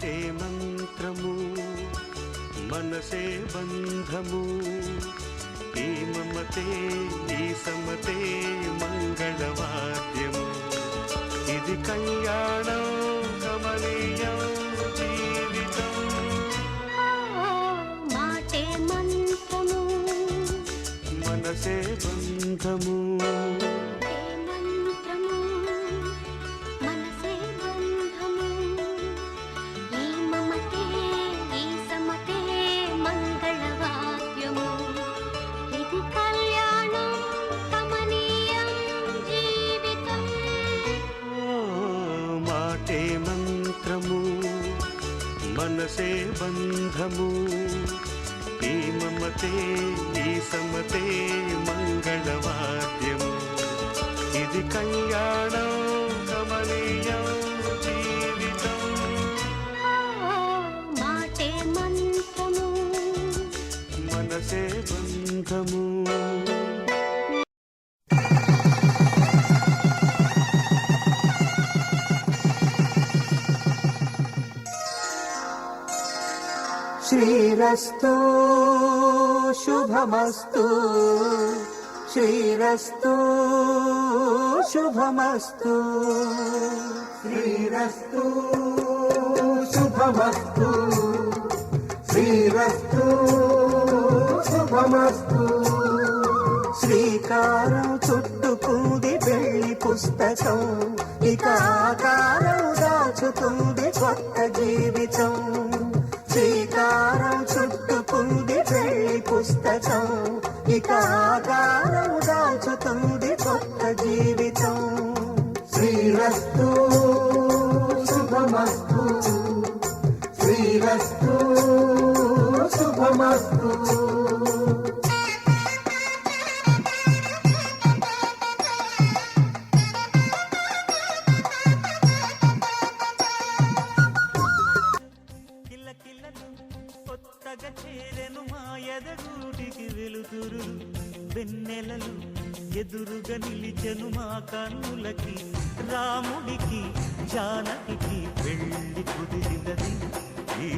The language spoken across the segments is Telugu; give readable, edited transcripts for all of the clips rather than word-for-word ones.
మాటే మంత్రము మనసే బంధము ఈ మమతే ఈ సమతే మంగళవాద్యము ఇది కళ్యాణం కమనీయం జీవితం మాటే మంత్రము మనసే బంధము మనసే బంధము ఈ మమతే ఈ సమతే మంగళవాద్యము ఇది కళ్యాణం కమనీయం జీవితం మాటే మంత్రము మనసే బంధము శ్రీరస్తు శుభమస్తు శ్రీరస్తు శుభమస్తు శ్రీరస్తు శుభమస్తు శ్రీరస్తు శుభమస్తు శ్రీకారం చుట్టుకుంది పెళ్లి పుస్తకం ఇక ఆకారం దాచుతుంది కొత్త జీవితం శ్రీకారం చుట్టుకుంది పెళ్లి పుస్తకం ఇక ఆకారం దాచుతుంది కొత్త జీవితం శ్రీరస్తు శుభమస్తు శ్రీరస్తు శుభమస్తు చేరెను మాయదగూటికి వెలుతురు వెన్నెలలు ఎదురుగా నిలిచెను మా కన్నులకి రాముడికి జానకి పెళ్లి కుదిరినది ఈ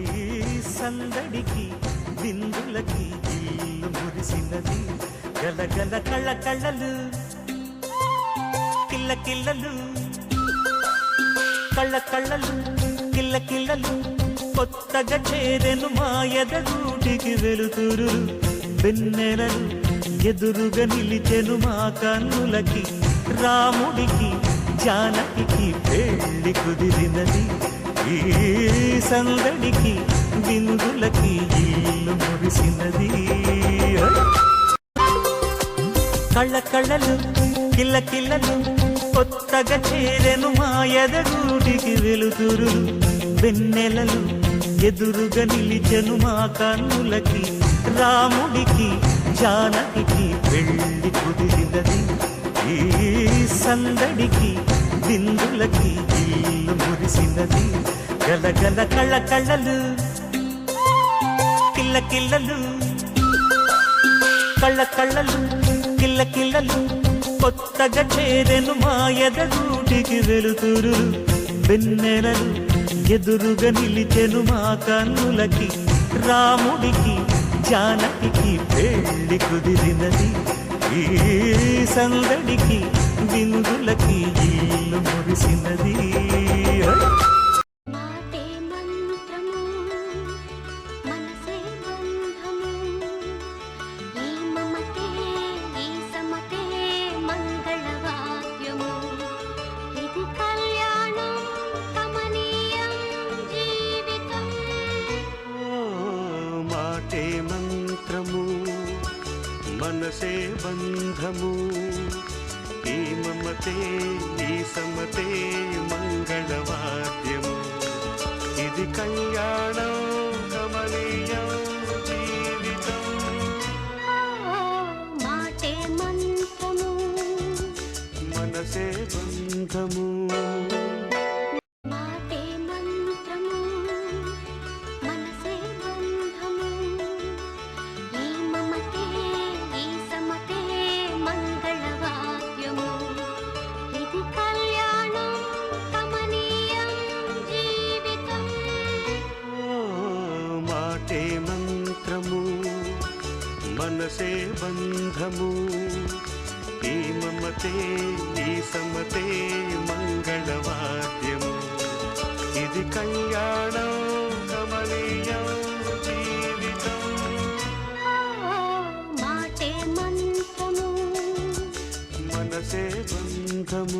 సందడికి విందులకి ఇల్లు మురిసినది గలగల కళ్ళ కళ్ళలు కిల్ల కిల్లలు కళ్ళ కళ్ళలు కిల్ల కిల్లలు కొత్తగా చేరెను మాయదగూటికి వెలుతురు వెన్నెలలు ఎదురుగా నిలిచెను మా కన్నులకి రాముడికి జానకి పెళ్లి కుదిరినది ఈ సందడికి విందులకి ఇల్లు మురిసినది కళ్ళ కళ్ళలు కిల్ల కిల్లలు కొత్తగా చేరెను మాయదగూటికి వెలుతురు వెన్నెలలు ఎదురుగా నిలిచెను మా కన్నులకి రాముడికి జానకి పెళ్లి కుదిరినది ఈ సందడికి విందులకి ఇల్లు మురిసినది గలగల కళ్ళ కళ్ళలు కిల్ల కిల్లలు కళ్ళ కళ్ళలు కిల్ల కిల్లలు కొత్తగా చేరెను మాయదగూటికి వెలుతురు వెన్నెలలు ఎదురుగా నిలిచెను మా కన్నులకి రాముడికి జానకి పెళ్లి కుదిరినది ఈ సందడికి విందులకి ఇల్లు మురిసినది మాటే మంత్రము మనసే బంధము ఈ మమతే ఈ సమతే మంగళవాద్యము ఇది కళ్యాణం కమనీయం జీవితం మాటే మంత్రము మనసే బంధము ఈ మమతే ఈ సమతే మంగళవాద్యము ఇది కళ్యాణం కమనీయం జీవితం మాటే మంత్రము మనసే బంధము మాటే మంత్రము మనసే బంధము ఈ మమతే ఈ సమతే మంగళవాద్యము ఇది కళ్యాణం మనసే బంధము ఈ మమతే ఈ సమతే మంగళవాద్యము ఇది కళ్యాణం కమనీయం జీవితం మాటే మంత్రము మనసే బంధము